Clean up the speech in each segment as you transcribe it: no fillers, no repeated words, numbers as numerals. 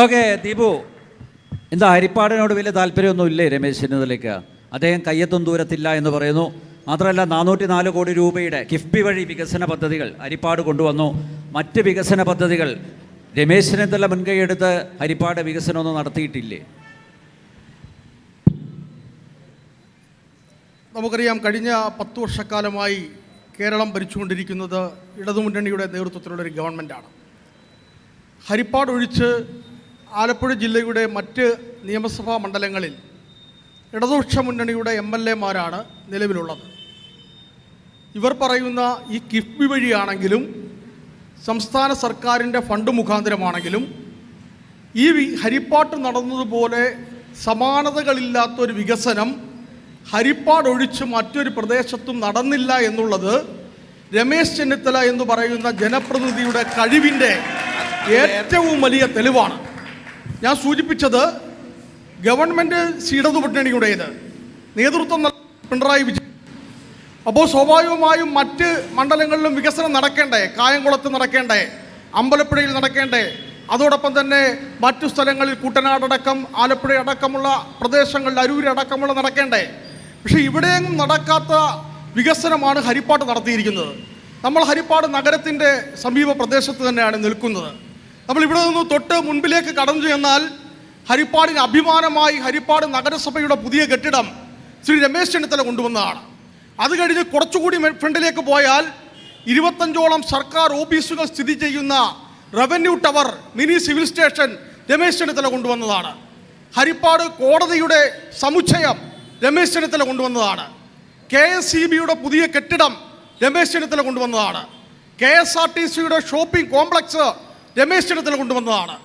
Okay Deepu, എന്താ ഹരിപ്പാടിനോട് വലിയ താല്പര്യമൊന്നുമില്ലേ രമേശ് ചെന്നിത്തലയ്ക്ക്? അദ്ദേഹം കയ്യെത്തും ദൂരത്തില്ല എന്ന് പറയുന്നു. മാത്രമല്ല 404 കോടി രൂപയുടെ കിഫ്ബി വഴി വികസന പദ്ധതികൾ ഹരിപ്പാട് കൊണ്ടുവന്നു. മറ്റ് വികസന പദ്ധതികൾ രമേശ് ചെന്നിത്തല മുൻകൈയെടുത്ത് ഹരിപ്പാട് വികസനമൊന്നും നടത്തിയിട്ടില്ലേ? നമുക്കറിയാം, കഴിഞ്ഞ 10 വർഷക്കാലമായി കേരളം ഭരിച്ചുകൊണ്ടിരിക്കുന്നത് ഇടതുമുന്നണിയുടെ നേതൃത്വത്തിലുള്ളൊരു ഗവൺമെൻറ്റാണ്. ഹരിപ്പാട് ഒഴിച്ച് ആലപ്പുഴ ജില്ലയുടെ മറ്റ് നിയമസഭാ മണ്ഡലങ്ങളിൽ ഇടതുപക്ഷ മുന്നണിയുടെ MLA-മാരാണ് നിലവിലുള്ളത്. ഇവർ പറയുന്ന ഈ കിഫ്ബി വഴിയാണെങ്കിലും സംസ്ഥാന സർക്കാരിൻ്റെ ഫണ്ട് മുഖാന്തരമാണെങ്കിലും ഈ ഹരിപ്പാട്ട് നടന്നതുപോലെ സമാനതകളില്ലാത്തൊരു വികസനം ഹരിപ്പാട് ഒഴിച്ച് മറ്റൊരു പ്രദേശത്തും നടന്നില്ല എന്നുള്ളത് രമേശ് ചെന്നിത്തല എന്ന് പറയുന്ന ജനപ്രതിനിധിയുടെ കഴിവിൻ്റെ ഏറ്റവും വലിയ തെളിവാണ്. ഞാൻ സൂചിപ്പിച്ചത് ഗവൺമെൻറ് ഇടതുമുന്നണിയുടേത്, നേതൃത്വം പിണറായി വിജയൻ. അപ്പോൾ സ്വാഭാവികമായും മറ്റ് മണ്ഡലങ്ങളിലും വികസനം നടക്കേണ്ടേ? കായംകുളത്ത് നടക്കേണ്ടേ? അമ്പലപ്പുഴയിൽ നടക്കേണ്ടേ? അതോടൊപ്പം തന്നെ മറ്റു സ്ഥലങ്ങളിൽ കുട്ടനാടടക്കം ആലപ്പുഴ അടക്കമുള്ള പ്രദേശങ്ങളിൽ അരൂരടക്കമുള്ള നടക്കേണ്ടേ? പക്ഷേ ഇവിടെയെങ്കിലും നടക്കാത്ത വികസനമാണ് ഹരിപ്പാട് നടത്തിയിരിക്കുന്നത്. നമ്മൾ ഹരിപ്പാട് നഗരത്തിൻ്റെ സമീപ പ്രദേശത്ത് തന്നെയാണ് നിൽക്കുന്നത്. നമ്മൾ ഇവിടെ നിന്ന് തൊട്ട് മുൻപിലേക്ക് കടന്നു ചെന്നാൽ ഹരിപ്പാടിന് അഭിമാനമായി ഹരിപ്പാട് നഗരസഭയുടെ പുതിയ കെട്ടിടം ശ്രീ രമേശ് ചെന്നിത്തല കൊണ്ടുവന്നതാണ്. അത് കഴിഞ്ഞ് കുറച്ചുകൂടി ഫ്രണ്ടിലേക്ക് പോയാൽ 25ഓളം സർക്കാർ ഓഫീസുകൾ സ്ഥിതി ചെയ്യുന്ന revenue tower, mini civil station Ramesh Chennithala കൊണ്ടുവന്നതാണ്. ഹരിപ്പാട് കോടതിയുടെ സമുച്ചയം രമേശ് ചെന്നിത്തല കൊണ്ടുവന്നതാണ്. KSEBയുടെ പുതിയ കെട്ടിടം രമേശ് ചെന്നിത്തല കൊണ്ടുവന്നതാണ്. KSRTCയുടെ ഷോപ്പിംഗ് കോംപ്ലക്സ് രമേശ് ചെന്നിത്തല കൊണ്ടുവന്നതാണ്.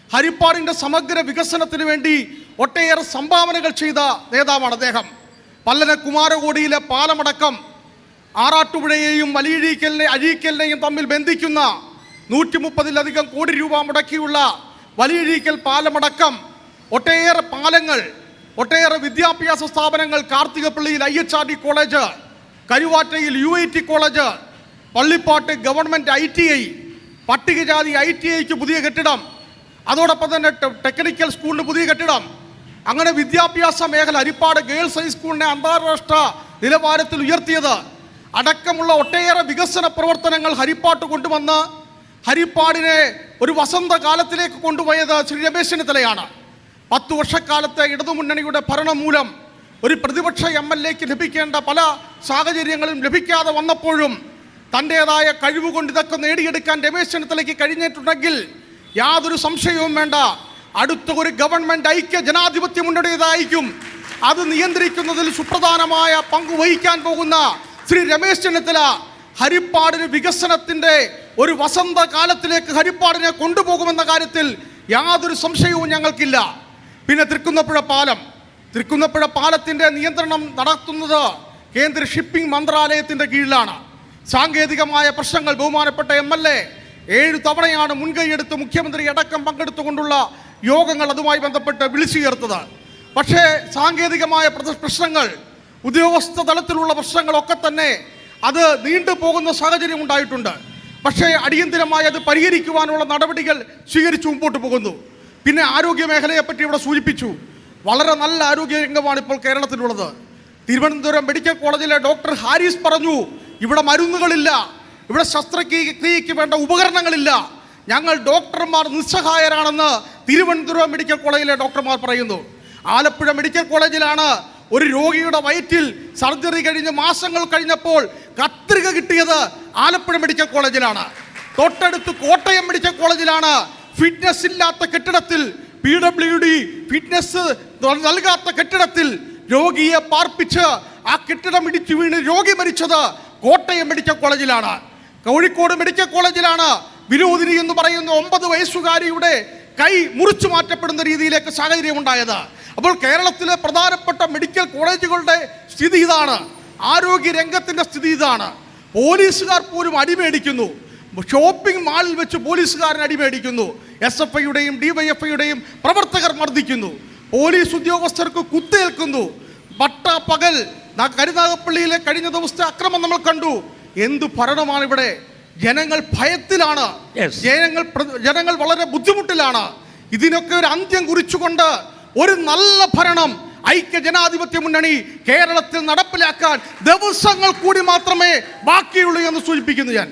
ഹരിപ്പാടിൻ്റെ സമഗ്ര വികസനത്തിന് വേണ്ടി ഒട്ടേറെ സംഭാവനകൾ ചെയ്ത നേതാവാണ് അദ്ദേഹം. പല്ലന കുമാരകോടിയിലെ പാലമടക്കം ആറാട്ടുപുഴയെയും അഴീക്കലിനെയും തമ്മിൽ ബന്ധിക്കുന്ന 130-ലധികം കോടി രൂപ മുടക്കിയുള്ള വലിയഴീക്കൽ പാലമടക്കം ഒട്ടേറെ പാലങ്ങൾ, ഒട്ടേറെ വിദ്യാഭ്യാസ സ്ഥാപനങ്ങൾ, കാർത്തികപ്പള്ളിയിൽ IHRD കോളേജ്, കരുവാറ്റയിൽ UIT college, Pallippad government ITI, പട്ടികജാതി ITIക്ക് പുതിയ കെട്ടിടം, അതോടൊപ്പം തന്നെ ടെക്നിക്കൽ സ്കൂളിന് പുതിയ കെട്ടിടം. അങ്ങനെ വിദ്യാഭ്യാസ മേഖല ഹരിപ്പാട് ഗേൾസ് ഹൈസ്കൂളിനെ അന്താരാഷ്ട്ര നിലവാരത്തിൽ ഉയർത്തിയത് അടക്കമുള്ള ഒട്ടേറെ വികസന പ്രവർത്തനങ്ങൾ ഹരിപ്പാട്ട് കൊണ്ടുവന്ന് ഹരിപ്പാടിനെ ഒരു വസന്തകാലത്തിലേക്ക് കൊണ്ടുപോയത് ശ്രീ രമേശ് ചെന്നിത്തലയാണ്. 10 വർഷക്കാലത്തെ ഇടതുമുന്നണിയുടെ ഭരണം മൂലം ഒരു പ്രതിപക്ഷ MLA-ക്ക് ലഭിക്കേണ്ട പല സാഹചര്യങ്ങളും ലഭിക്കാതെ വന്നപ്പോഴും തൻ്റേതായ കഴിവുകൊണ്ട് ഇതൊക്കെ നേടിയെടുക്കാൻ രമേശ് ചെന്നിത്തലയ്ക്ക് കഴിഞ്ഞിട്ടുണ്ടെങ്കിൽ യാതൊരു സംശയവും വേണ്ട, അടുത്ത ഒരു ഗവൺമെൻറ് ഐക്യ ജനാധിപത്യ മുന്നണിയുടേതായിരിക്കും. അത് നിയന്ത്രിക്കുന്നതിൽ സുപ്രധാനമായ പങ്ക് വഹിക്കാൻ പോകുന്ന ശ്രീ രമേശ് ചെന്നിത്തല ഹരിപ്പാടിന് വികസനത്തിൻ്റെ ഒരു വസന്തകാലത്തിലേക്ക് ഹരിപ്പാടിനെ കൊണ്ടുപോകുമെന്ന കാര്യത്തിൽ യാതൊരു സംശയവും ഞങ്ങൾക്കില്ല. പിന്നെ തൃക്കുന്നപ്പുഴ പാലത്തിൻ്റെ നിയന്ത്രണം നടത്തുന്നത് കേന്ദ്ര ഷിപ്പിംഗ് മന്ത്രാലയത്തിൻ്റെ കീഴിലാണ്. സാങ്കേതികമായ പ്രശ്നങ്ങൾ ബഹുമാനപ്പെട്ട MLA 7 തവണയാണ് മുൻകൈയെടുത്ത് മുഖ്യമന്ത്രി അടക്കം പങ്കെടുത്തുകൊണ്ടുള്ള യോഗങ്ങൾ അതുമായി ബന്ധപ്പെട്ട് വിളിച്ചു ചേർത്തത്. പക്ഷേ സാങ്കേതികമായ പ്രശ്നങ്ങൾ, ഉദ്യോഗസ്ഥ തലത്തിലുള്ള പ്രശ്നങ്ങളൊക്കെ തന്നെ അത് നീണ്ടുപോകുന്ന സാഹചര്യം ഉണ്ടായിട്ടുണ്ട്. പക്ഷേ അടിയന്തിരമായി അത് പരിഹരിക്കുവാനുള്ള നടപടികൾ സ്വീകരിച്ചു മുമ്പോട്ട് പോകുന്നു. പിന്നെ ആരോഗ്യ മേഖലയെപ്പറ്റി ഇവിടെ സൂചിപ്പിച്ചു. വളരെ നല്ല ആരോഗ്യ രംഗമാണ് ഇപ്പോൾ കേരളത്തിലുള്ളത്. തിരുവനന്തപുരം മെഡിക്കൽ കോളേജിലെ ഡോക്ടർ ഹാരിസ് പറഞ്ഞു, ഇവിടെ മരുന്നുകളില്ല, ഇവിടെ ശസ്ത്രക്രിയയ്ക്ക് വേണ്ട ഉപകരണങ്ങളില്ല, ഞങ്ങൾ ഡോക്ടർമാർ നിസ്സഹായരാണെന്ന് തിരുവനന്തപുരം മെഡിക്കൽ കോളേജിലെ ഡോക്ടർമാർ പറയുന്നു. ആലപ്പുഴ മെഡിക്കൽ കോളേജിലാണ് ഒരു രോഗിയുടെ വയറ്റിൽ സർജറി കഴിഞ്ഞ് മാസങ്ങൾ കഴിഞ്ഞപ്പോൾ കത്രിക കിട്ടിയത് ആലപ്പുഴ മെഡിക്കൽ കോളേജിലാണ്. തൊട്ടടുത്ത് കോട്ടയം മെഡിക്കൽ കോളേജിലാണ് ഫിറ്റ്നസ് ഇല്ലാത്ത കെട്ടിടത്തിൽ, PWD ഫിറ്റ്നസ് നൽകാത്ത കെട്ടിടത്തിൽ രോഗിയെ പാർപ്പിച്ച് ആ കെട്ടിടം ഇടിച്ചു വീണ് രോഗി മരിച്ചത് കോട്ടയം മെഡിക്കൽ കോളേജിലാണ്. കോഴിക്കോട് മെഡിക്കൽ കോളേജിലാണ് വിനോദിനി എന്ന് പറയുന്ന 9 വയസ്സുകാരിയുടെ കൈ മുറിച്ചു മാറ്റപ്പെടുന്ന രീതിയിലേക്ക് സാഹചര്യം ഉണ്ടായത്. അപ്പോൾ കേരളത്തിലെ പ്രധാനപ്പെട്ട മെഡിക്കൽ കോളേജുകളുടെ സ്ഥിതി ഇതാണ്, ആരോഗ്യ രംഗത്തിൻ്റെ സ്ഥിതി ഇതാണ്. പോലീസുകാർ പോലും അടിമേടിക്കുന്നു, ഷോപ്പിംഗ് മാളിൽ വെച്ച് പോലീസുകാരൻ അടിമേടിക്കുന്നു, SFIയുടെയും DYFIയുടെയും പ്രവർത്തകർ മർദ്ദിക്കുന്നു, പോലീസ് ഉദ്യോഗസ്ഥർക്ക് കുത്തേൽക്കുന്നു, പകൽ കരുനാഗപ്പള്ളിയിലെ കഴിഞ്ഞ ദിവസത്തെ അക്രമം നമ്മൾ കണ്ടു. എന്തു ഭരണമാണ് ഇവിടെ? ജനങ്ങൾ ഭയത്തിലാണ്, ജനങ്ങൾ വളരെ ബുദ്ധിമുട്ടിലാണ്. ഇതിനൊക്കെ ഒരു അന്ത്യം കുറിച്ചുകൊണ്ട് ഒരു നല്ല ഭരണം ഐക്യ ജനാധിപത്യ മുന്നണി കേരളത്തിൽ നടപ്പിലാക്കാൻ ദിവസങ്ങൾ കൂടി മാത്രമേ ബാക്കിയുള്ളൂ എന്ന് സൂചിപ്പിക്കുന്നു ഞാൻ.